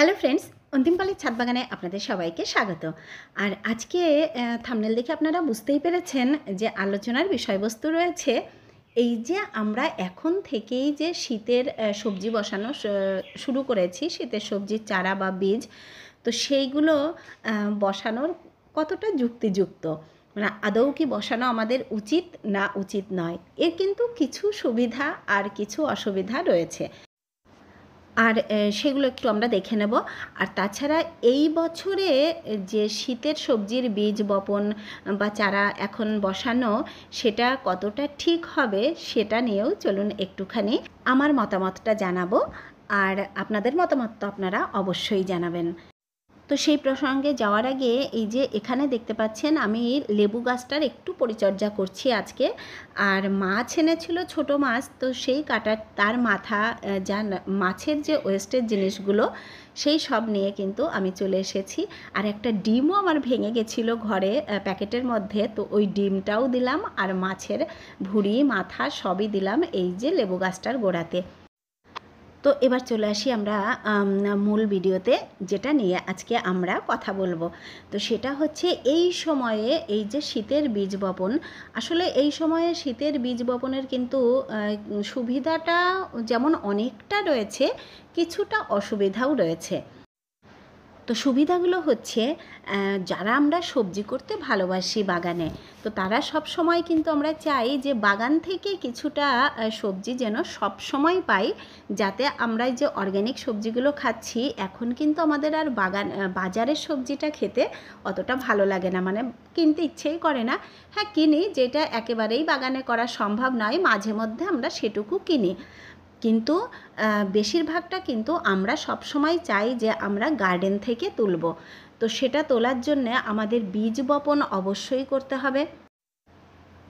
Hello friends, অন্তিমকালের ছাদ বাগানে আপনাদের সবাইকে স্বাগত। আর আজকে থাম্বনেল দেখে আপনারা বুঝতেই পেরেছেন যে আলোচনার বিষয়বস্তু রয়েছে এই যে আমরা এখন থেকেই যে শীতের সবজি বসানো শুরু করেছি, শীতের সবজির চারা বা বীজ, তো সেইগুলো বসানোর কতটা যুক্তিযুক্ত, মানে আদৌ কি বসানো আমাদের উচিত না উচিত নয়। এর কিন্তু কিছু সুবিধা আর কিছু অসুবিধা রয়েছে, আর সেগুলো একটু আমরা দেখে নেব। আর তাছাড়া এই বছরে যে শীতের সবজির বীজ বপন বা চারা এখন বসানো, সেটা কতটা ঠিক হবে সেটা নিয়েও চলুন একটুখানি আমার মতামতটা জানাবো। আর আপনাদের মতামত তো আপনারা অবশ্যই জানাবেন। তো সেই প্রসঙ্গে যাওয়ার আগে এই যে এখানে দেখতে পাচ্ছেন আমি লেবু গাছটার একটু পরিচর্যা করছি আজকে। আর মাছ এনেছিল ছোট মাছ, তো সেই কাটার তার মাথা, যা মাছের যে ওয়েস্টের জিনিসগুলো সেই সব নিয়ে কিন্তু আমি চলে এসেছি। আর একটা ডিমও আমার ভেঙে গেছিলো ঘরে প্যাকেটের মধ্যে, তো ওই ডিমটাও দিলাম আর মাছের ভুঁড়ি মাথা সবই দিলাম এই যে লেবু গাছটার গোড়াতে। তো এবার চলে আসি আমরা মূল ভিডিওতে, যেটা নিয়ে আজকে আমরা কথা বলবো। তো সেটা হচ্ছে এই সময়ে এই যে শীতের বীজ বপন, আসলে এই সময়ে শীতের বীজ বপনের কিন্তু সুবিধাটা যেমন অনেকটা রয়েছে, কিছুটা অসুবিধাও রয়েছে। তো সুবিধাগুলো হচ্ছে, যারা আমরা সবজি করতে ভালোবাসি বাগানে, তো তারা সব সময় কিন্তু আমরা চাই যে বাগান থেকে কিছুটা সবজি যেন সব সময় পাই, যাতে আমরা যে অর্গ্যানিক সবজিগুলো খাচ্ছি এখন কিন্তু আমাদের আর বাজারের সবজিটা খেতে অতটা ভালো লাগে না, মানে কিনতে ইচ্ছেই করে না। হ্যাঁ কিনি, যেটা একেবারেই বাগানে করা সম্ভব নয়, মাঝে মধ্যে আমরা সেটুকু কিনি, কিন্তু বেশিরভাগটা কিন্তু আমরা সবসময় চাই যে আমরা গার্ডেন থেকে তুলব। তো সেটা তোলার জন্যে আমাদের বীজ বপন অবশ্যই করতে হবে,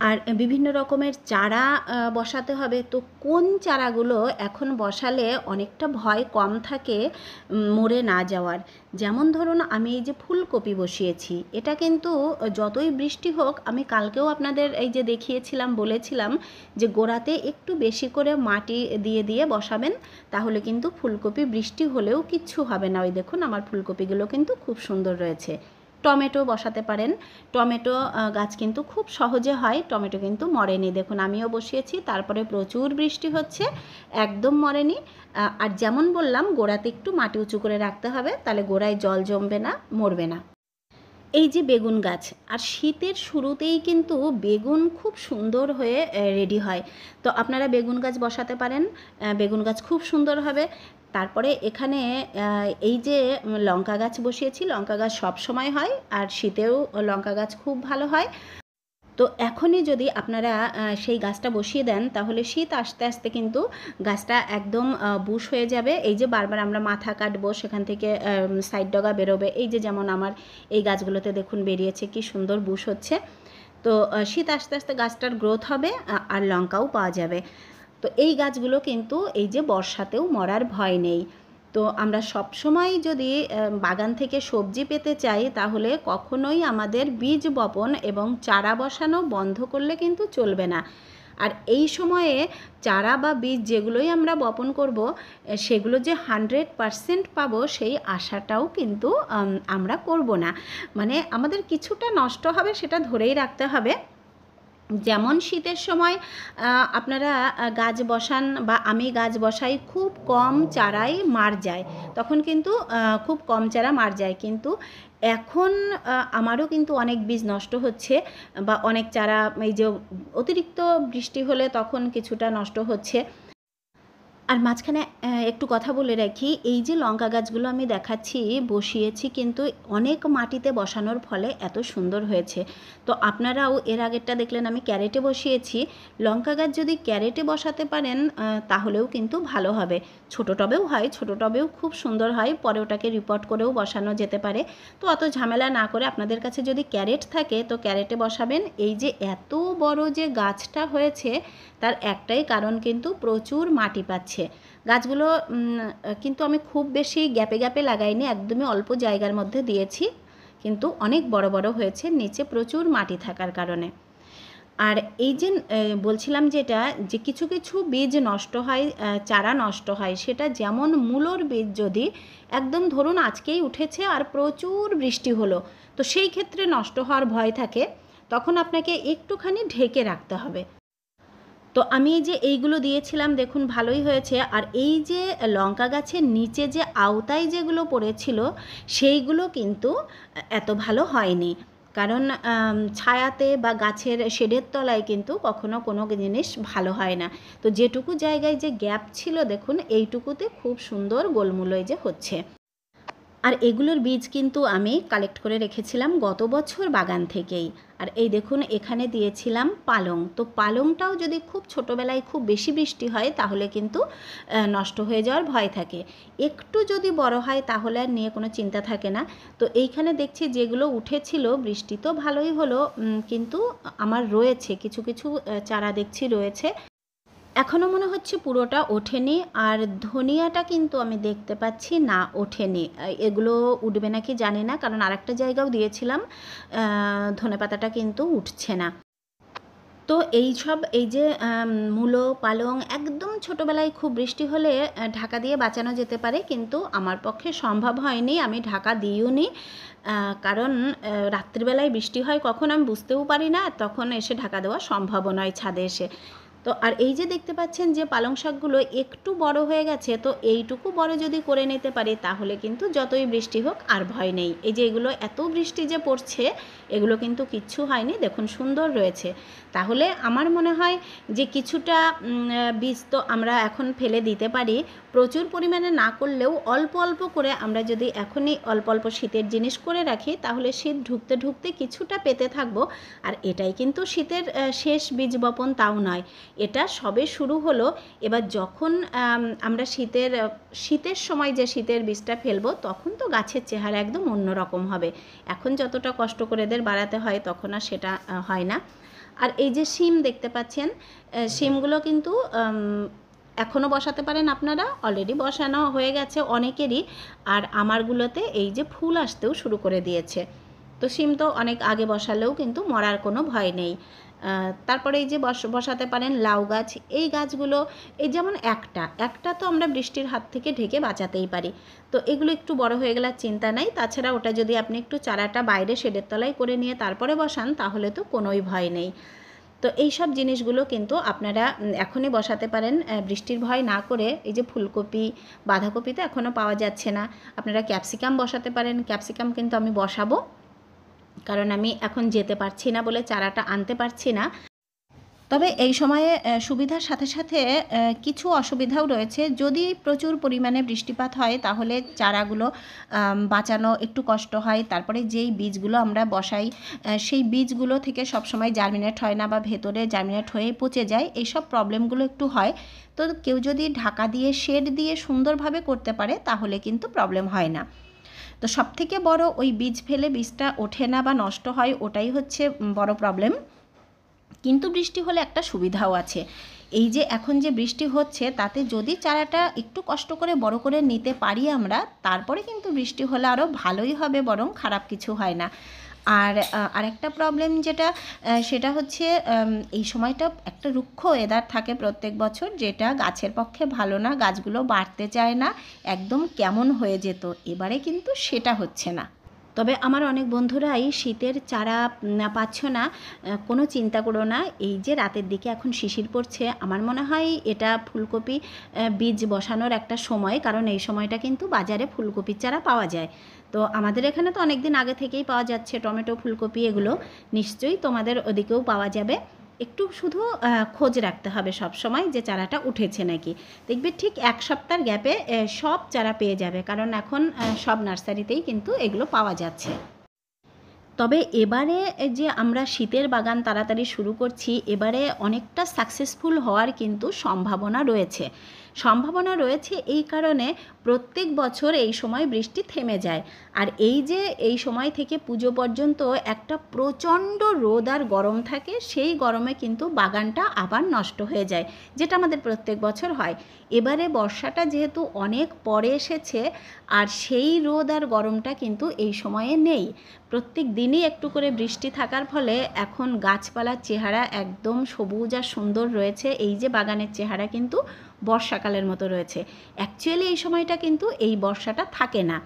আর বিভিন্ন রকমের চারা বসাতে হবে। তো কোন চারাগুলো এখন বসালে অনেকটা ভয় কম থাকে মরে না যাওয়ার, যেমন ধরুন আমি এই যে ফুলকপি বসিয়েছি, এটা কিন্তু যতই বৃষ্টি হোক, আমি কালকেও আপনাদের এই যে দেখিয়েছিলাম, বলেছিলাম যে গোড়াতে একটু বেশি করে মাটি দিয়ে দিয়ে বসাবেন, তাহলে কিন্তু ফুলকপি বৃষ্টি হলেও কিচ্ছু হবে না। ওই দেখুন আমার ফুলকপিগুলো কিন্তু খুব সুন্দর রয়েছে। টমেটো বসাতে পারেন, টমেটো গাছ কিন্তু খুব সহজে হয়, টমেটো কিন্তু মরেনি। দেখুন আমিও বসিয়েছি, তারপরে প্রচুর বৃষ্টি হচ্ছে, একদম মরেনি। আর যেমন বললাম গোড়াতে একটু মাটি উঁচু করে রাখতে হবে, তাহলে গোড়ায় জল জমবে না, মরবে না। এই যে বেগুন গাছ, আর শীতের শুরুতেই কিন্তু বেগুন খুব সুন্দর হয়ে রেডি হয়, তো আপনারা বেগুন গাছ বসাতে পারেন, বেগুন গাছ খুব সুন্দর হবে। তারপরে এখানে এই যে লঙ্কা গাছ বসিয়েছি, লঙ্কা গাছ সব সময় হয়, আর শীতেও লঙ্কা গাছ খুব ভালো হয়। তো এখনই যদি আপনারা সেই গাছটা বসিয়ে দেন, তাহলে শীত আস্তে আস্তে কিন্তু গাছটা একদম বুশ হয়ে যাবে। এই যে বারবার আমরা মাথা কাটবো, সেখান থেকে সাইড ডগা বেরোবে, এই যে যেমন আমার এই গাছগুলোতে দেখুন বেরিয়েছে, কি সুন্দর বুশ হচ্ছে। তো শীত আস্তে আস্তে গাছটার গ্রোথ হবে, আর লঙ্কাও পাওয়া যাবে। তো এই গাছগুলো কিন্তু এই যে বর্ষাতেও মরার ভয় নেই। তো আমরা সবসময় যদি বাগান থেকে সবজি পেতে চাই, তাহলে কখনোই আমাদের বীজ বপন এবং চারা বসানো বন্ধ করলে কিন্তু চলবে না। আর এই সময়ে চারা বা বীজ যেগুলোই আমরা বপন করব, সেগুলো যে 100% পাবো সেই আশাটাও কিন্তু আমরা করব না, মানে আমাদের কিছুটা নষ্ট হবে, সেটা ধরেই রাখতে হবে। যেমন শীতের সময় আপনারা গাছ বসান বা আমি গাছ বসাই, খুব কম চারাই মার যায়, তখন কিন্তু খুব কম চারা মার যায়, কিন্তু এখন আমারও কিন্তু অনেক বীজ নষ্ট হচ্ছে, বা অনেক চারা এই যে অতিরিক্ত বৃষ্টি হলে তখন কিছুটা নষ্ট হচ্ছে। আর মাঝখানে একটু কথা বলে রাখি, এই যে লঙ্কা গাছগুলো আমি দেখাচ্ছি বসিয়েছি, কিন্তু অনেক মাটিতে বসানোর ফলে এত সুন্দর হয়েছে। তো আপনারাও এর আগেরটা দেখলেন আমি ক্যারেটে বসিয়েছি, লঙ্কা গাছ যদি ক্যারেটে বসাতে পারেন তাহলেও কিন্তু ভালো হবে। ছোটো টবেও হয়, ছোটো টবেও খুব সুন্দর হয়, পরে ওটাকে রিপোর্ট করেও বসানো যেতে পারে। তো অত ঝামেলা না করে আপনাদের কাছে যদি ক্যারেট থাকে তো ক্যারেটে বসাবেন। এই যে এত বড় যে গাছটা হয়েছে, তার একটাই কারণ কিন্তু প্রচুর মাটি পাচ্ছে গাছগুলো। কিন্তু আমি খুব বেশি গ্যাপে গ্যাপে লাগাইনি, একদমই অল্প জায়গার মধ্যে দিয়েছি, কিন্তু অনেক বড় বড় হয়েছে, নিচে প্রচুর মাটি থাকার কারণে। আর এই যে বলছিলাম যেটা যে কিছু কিছু বীজ নষ্ট হয়, চারা নষ্ট হয়, সেটা যেমন মূলোর বীজ যদি একদম ধরুন আজকেই উঠেছে আর প্রচুর বৃষ্টি হলো, তো সেই ক্ষেত্রে নষ্ট হওয়ার ভয় থাকে, তখন আপনাকে একটুখানি ঢেকে রাখতে হবে। তো আমি এই যে এইগুলো দিয়েছিলাম দেখুন ভালোই হয়েছে। আর এই যে লঙ্কা গাছের নিচে যে আওতায় যেগুলো পড়েছিল সেইগুলো কিন্তু এত ভালো হয়নি, কারণ ছায়াতে বা গাছের শেডের তলায় কিন্তু কখনো কোনো জিনিস ভালো হয় না। তো যেটুকু জায়গায় যে গ্যাপ ছিল দেখুন এইটুকুতে খুব সুন্দর গোলমূলই যে হচ্ছে। আর এগুলোর বীজ কিন্তু আমি কালেক্ট করে রেখেছিলাম গত বছর বাগান থেকেই। আর এই দেখুন এখানে দিয়েছিলাম পালং, তো পালংটাও যদি খুব ছোটোবেলায় খুব বেশি বৃষ্টি হয় তাহলে কিন্তু নষ্ট হয়ে যাওয়ার ভয় থাকে। একটু যদি বড় হয় তাহলে আর নিয়ে কোনো চিন্তা থাকে না। তো এইখানে দেখছি যেগুলো উঠেছিল বৃষ্টি তো ভালোই হলো, কিন্তু আমার রয়েছে কিছু কিছু চারা দেখছি রয়েছে, এখনও মনে হচ্ছে পুরোটা ওঠেনি। আর ধনিয়াটা কিন্তু আমি দেখতে পাচ্ছি না ওঠেনি, এগুলো উঠবে নাকি জানি না, কারণ আরেকটা জায়গাও দিয়েছিলাম ধনেপাতাটা কিন্তু উঠছে না। তো এই সব এই যে মূলো পালং একদম ছোটোবেলায় খুব বৃষ্টি হলে ঢাকা দিয়ে বাঁচানো যেতে পারে, কিন্তু আমার পক্ষে সম্ভব হয়নি, আমি ঢাকা দিইও নি, কারণ রাত্রিবেলায় বৃষ্টি হয় কখন আমি বুঝতেও পারি না, তখন এসে ঢাকা দেওয়া সম্ভব নয় ছাদে এসে। তো আর এই যে দেখতে পাচ্ছেন যে পালং শাকগুলো একটু বড় হয়ে গেছে, তো এইটুকু বড় যদি করে নিতে পারি তাহলে কিন্তু যতই বৃষ্টি হোক আর ভয় নেই। এই যে এগুলো এত বৃষ্টি যে পড়ছে এগুলো কিন্তু কিচ্ছু হয়নি, দেখুন সুন্দর রয়েছে। তাহলে আমার মনে হয় যে কিছুটা বীজ তো আমরা এখন ফেলে দিতে পারি, প্রচুর পরিমাণে না করলেও অল্প অল্প করে আমরা যদি এখনই অল্প অল্প শীতের জিনিস করে রাখি তাহলে শীত ঢুকতে ঢুকতে কিছুটা পেতে থাকবো। আর এটাই কিন্তু শীতের শেষ বীজ বপন তাও নয়, এটা সবে শুরু হলো। এবার যখন আমরা শীতের সময় যে শীতের বীজটা ফেলবো তখন তো গাছের চেহারা একদম অন্যরকম হবে। এখন যতটা কষ্ট করে এদের বাড়াতে হয় তখন আর সেটা হয় না। আর এই যে শিম দেখতে পাচ্ছেন, শিমগুলো কিন্তু এখনও বসাতে পারেন আপনারা, অলরেডি বসানো হয়ে গেছে অনেকেরই। আর আমারগুলোতে এই যে ফুল আসতেও শুরু করে দিয়েছে। তো শিম তো অনেক আগে বসালেও কিন্তু মরার কোনো ভয় নেই। তারপরে এই যে বসাতে পারেন লাউ গাছ, এই গাছগুলো এই যেমন একটা তো আমরা বৃষ্টির হাত থেকে ঢেকে বাঁচাতেই পারি। তো এগুলো একটু বড় হয়ে গেলে চিন্তা নাই, তাছাড়া ওটা যদি আপনি একটু চারাটা বাইরে শেডের তলায় করে নিয়ে তারপরে বসান তাহলে তো কোনোই ভয় নেই। তো এই সব জিনিসগুলো কিন্তু আপনারা এখনই বসাতে পারেন বৃষ্টির ভয় না করে। এই যে ফুলকপি বাঁধাকপি তো এখনও পাওয়া যাচ্ছে না, আপনারা ক্যাপসিকাম বসাতে পারেন। ক্যাপসিকাম কিন্তু আমি বসাবো, কারণ আমি এখন যেতে পারছি না বলে চারাটা আনতে পারছি না। তবে এই সময়ে সুবিধার সাথে সাথে কিছু অসুবিধাও রয়েছে। যদি প্রচুর পরিমাণে বৃষ্টিপাত হয় তাহলে চারাগুলো বাঁচানো একটু কষ্ট হয়। তারপরে যেই বীজগুলো আমরা বসাই সেই বীজগুলো থেকে সবসময় জার্মিনেট হয় না বা ভেতরে জার্মিনেট হয়ে পচে যায়, এইসব প্রবলেমগুলো একটু হয়। তো কেউ যদি ঢাকা দিয়ে শেড দিয়ে সুন্দরভাবে করতে পারে তাহলে কিন্তু প্রবলেম হয় না। তো সবথেকে বড় ওই বীজ ফেলে বীজটা ওঠে না বা নষ্ট হয়, ওটাই হচ্ছে বড় প্রবলেম। কিন্তু বৃষ্টি হলে একটা সুবিধাও আছে, এই যে এখন যে বৃষ্টি হচ্ছে তাতে যদি চারাটা একটু কষ্ট করে বড় করে নিতে পারি আমরা, তারপরে কিন্তু বৃষ্টি হলে আরও ভালোই হবে, বরং খারাপ কিছু হয় না। আর আরেকটা প্রবলেম যেটা সেটা হচ্ছে এই সময়টা একটা রুক্ষ ওয়েদার থাকে প্রত্যেক বছর, যেটা গাছের পক্ষে ভালো না, গাছগুলো বাড়তে চায় না, একদম কেমন হয়ে যেত। এবারে কিন্তু সেটা হচ্ছে না। তবে আমার অনেক বন্ধুরাই শীতের চারা পাচ্ছ না, কোনো চিন্তা করো না। এই যে রাতের দিকে এখন শিশির পড়ছে, আমার মনে হয় এটা ফুলকপি বীজ বসানোর একটা সময়, কারণ এই সময়টা কিন্তু বাজারে ফুলকপির চারা পাওয়া যায়। তো আমাদের এখানে তো অনেক দিন আগে থেকেই পাওয়া যাচ্ছে টমেটো ফুলকপি, এগুলো নিশ্চয়ই তোমাদের ওদিকেও পাওয়া যাবে। একটু শুধু খোঁজ রাখতে হবে সব সময় যে চারাটা উঠেছে নাকি। দেখবে ঠিক এক সপ্তাহের গ্যাপে সব চারা পেয়ে যাবে, কারণ এখন সব নার্সারিতেই কিন্তু এগুলো পাওয়া যাচ্ছে। তবে এবারে যে আমরা শীতের বাগান তাড়াতাড়ি শুরু করছি, এবারে অনেকটা সাকসেসফুল হওয়ার কিন্তু সম্ভাবনা রয়েছে। সম্ভাবনা রয়েছে এই কারণে প্রত্যেক বছর এই সময় বৃষ্টি থেমে যায়। আর এই যে এই সময় থেকে পুজো পর্যন্ত একটা প্রচণ্ড রোদ আর গরম থাকে, সেই গরমে কিন্তু বাগানটা আবার নষ্ট হয়ে যায়, যেটা আমাদের প্রত্যেক বছর হয়। এবারে বর্ষাটা যেহেতু অনেক পরে এসেছে, আর সেই রোদ আর গরমটা কিন্তু এই সময়ে নেই। প্রত্যেক দিনই একটু করে বৃষ্টি থাকার ফলে এখন গাছপালার চেহারা একদম সবুজ আর সুন্দর রয়েছে। এই যে বাগানের চেহারা কিন্তু বর্ষাকালের মতো রয়েছে। অ্যাকচুয়ালি এই সময়টা কিন্তু এই বর্ষাটা থাকে না।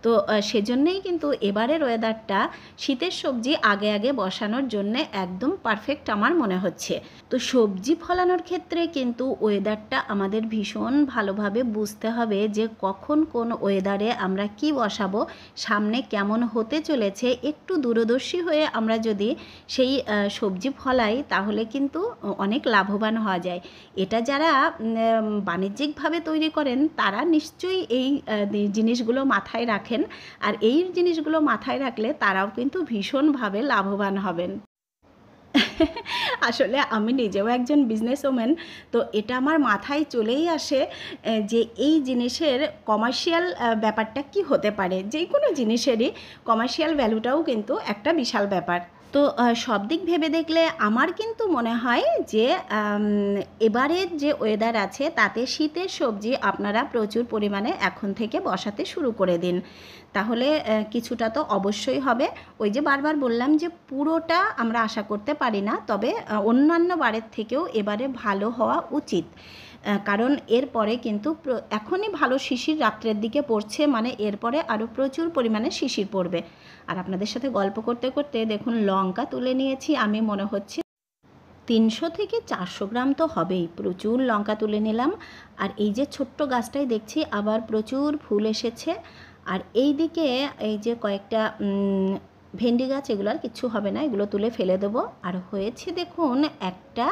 তো সেজন্যেই কিন্তু এবারের ওয়েদারটা শীতের সবজি আগে আগে বসানোর জন্যে একদম পারফেক্ট আমার মনে হচ্ছে। তো সবজি ফলানোর ক্ষেত্রে কিন্তু ওয়েদারটা আমাদের ভীষণ ভালোভাবে বুঝতে হবে, যে কখন কোন ওয়েদারে আমরা কি বসাবো, সামনে কেমন হতে চলেছে। একটু দূরদর্শী হয়ে আমরা যদি সেই সবজি ফলাই তাহলে কিন্তু অনেক লাভবান হওয়া যায়। এটা যারা বাণিজ্যিকভাবে তৈরি করেন তারা নিশ্চয়ই এই জিনিসগুলো মাথায় রাখেন, আর এই জিনিসগুলো মাথায় রাখলে তারাও কিন্তু ভীষণভাবে লাভবান হবেন। আসলে আমি নিজেও একজন বিজনেস ওম্যান, তো এটা আমার মাথায় চলেই আসে যে এই জিনিসের কমার্শিয়াল ব্যাপারটা কি হতে পারে। যে কোনো জিনিসেরই কমার্শিয়াল ভ্যালুটাও কিন্তু একটা বিশাল ব্যাপার। তো সব দিক ভেবে দেখলে আমার কিন্তু মনে হয় যে এবারের যে ওয়েদার আছে তাতে শীতের সবজি আপনারা প্রচুর পরিমাণে এখন থেকে বসাতে শুরু করে দিন, তাহলে কিছুটা তো অবশ্যই হবে। ওই যে বারবার বললাম যে পুরোটা আমরা আশা করতে পারি না, তবে অন্যান্য বারের থেকেও এবারে ভালো হওয়া উচিত। কারণ এরপরে কিন্তু এখনই ভালো শিশির রাত্রের দিকে পড়ছে, মানে এরপরে আরও প্রচুর পরিমাণে শিশির পড়বে। আর আপনাদের সাথে গল্প করতে করতে দেখুন লঙ্কা তুলে নিয়েছি আমি, মনে হচ্ছে 300 থেকে 400 গ্রাম তো হবেই। প্রচুর লঙ্কা তুলে নিলাম। আর এই যে ছোট্ট গাছটাই দেখছি আবার প্রচুর ফুল এসেছে। আর এই দিকে এই যে কয়েকটা ভেন্ডি গাছ, এগুলো আর কিচ্ছু হবে না, এগুলো তুলে ফেলে দেবো। আর হয়েছে দেখুন একটা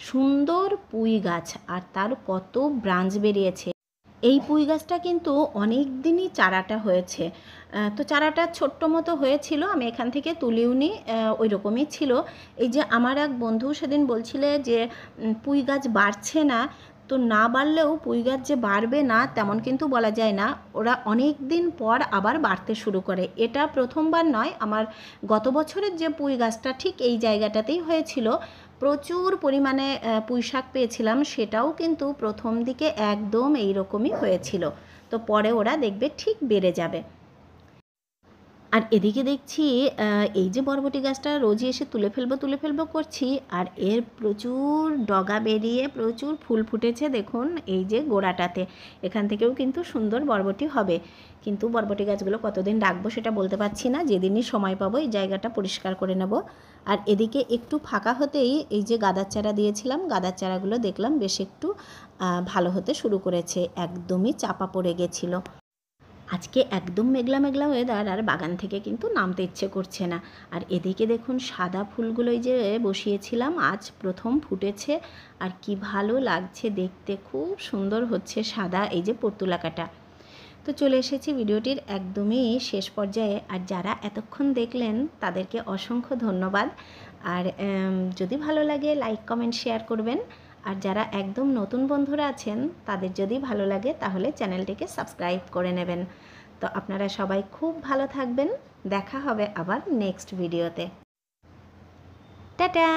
সুন্দর পুঁই গাছ, আর তার কত ব্রাঞ্চ বেরিয়েছে। এই পুঁই গাছটা কিন্তু অনেক দিনই চারাটা হয়েছে। তো চারাটা ছোট্ট মতো হয়েছিল, আমি এখান থেকে তুলিও নি, ওই রকমই ছিল। এই যে আমার এক বন্ধু সেদিন বলছিলে যে পুঁই গাছ বাড়ছে না, তো না বাড়লেও পুঁই গাছ যে বাড়বে না তেমন কিন্তু বলা যায় না। ওরা অনেক দিন পর আবার বাড়তে শুরু করে। এটা প্রথমবার নয়, আমার গত বছরের যে পুঁই গাছটা ঠিক এই জায়গাটাতেই হয়েছিল, প্রচুর পরিমাণে পুঁই শাক পেয়েছিলাম, সেটাও কিন্তু প্রথম দিকে একদম এই রকমই হয়েছিল। তো পরে ওরা দেখবে ঠিক বেড়ে যাবে। আর এদিকে দেখছি এই যে বরবটি গাছটা রোজই এসে তুলে ফেলবো করছি, আর এর প্রচুর ডগা বেরিয়ে প্রচুর ফুল ফুটেছে দেখুন এই যে গোড়াটাতে। এখান থেকেও কিন্তু সুন্দর বরবটি হবে, কিন্তু বরবটি গাছগুলো কতদিন রাখবো সেটা বলতে পারছি না। যেদিনই সময় পাবো এই জায়গাটা পরিষ্কার করে নেব। আর এদিকে একটু ফাঁকা হতেই এই যে গাঁদার চারা দিয়েছিলাম, গাঁদার চারাগুলো দেখলাম বেশ একটু ভালো হতে শুরু করেছে, একদমই চাপা পড়ে গেছিলো। আজকে একদম মেঘলা মেঘলা ওয়েদার, আর বাগান থেকে কিন্তু নামতে ইচ্ছে করছে না। আর এদিকে দেখুন সাদা ফুলগুলোই যে বসিয়েছিলাম আজ প্রথম ফুটেছে, আর কি ভালো লাগছে দেখতে, খুব সুন্দর হচ্ছে সাদা এই যে পর্তুলাকাটা। তো চলে এসেছি ভিডিওটির একদমই শেষ পর্যায়ে। আর যারা এতক্ষণ দেখলেন তাদেরকে অসংখ্য ধন্যবাদ। আর যদি ভালো লাগে লাইক কমেন্ট শেয়ার করবেন। আর যারা একদম নতুন বন্ধুরা আছেন তাদের যদি ভালো লাগে তাহলে চ্যানেলটিকে সাবস্ক্রাইব করে নেবেন। তো আপনারা সবাই খুব ভালো থাকবেন, দেখা হবে আবার নেক্সট ভিডিওতে। টাটা।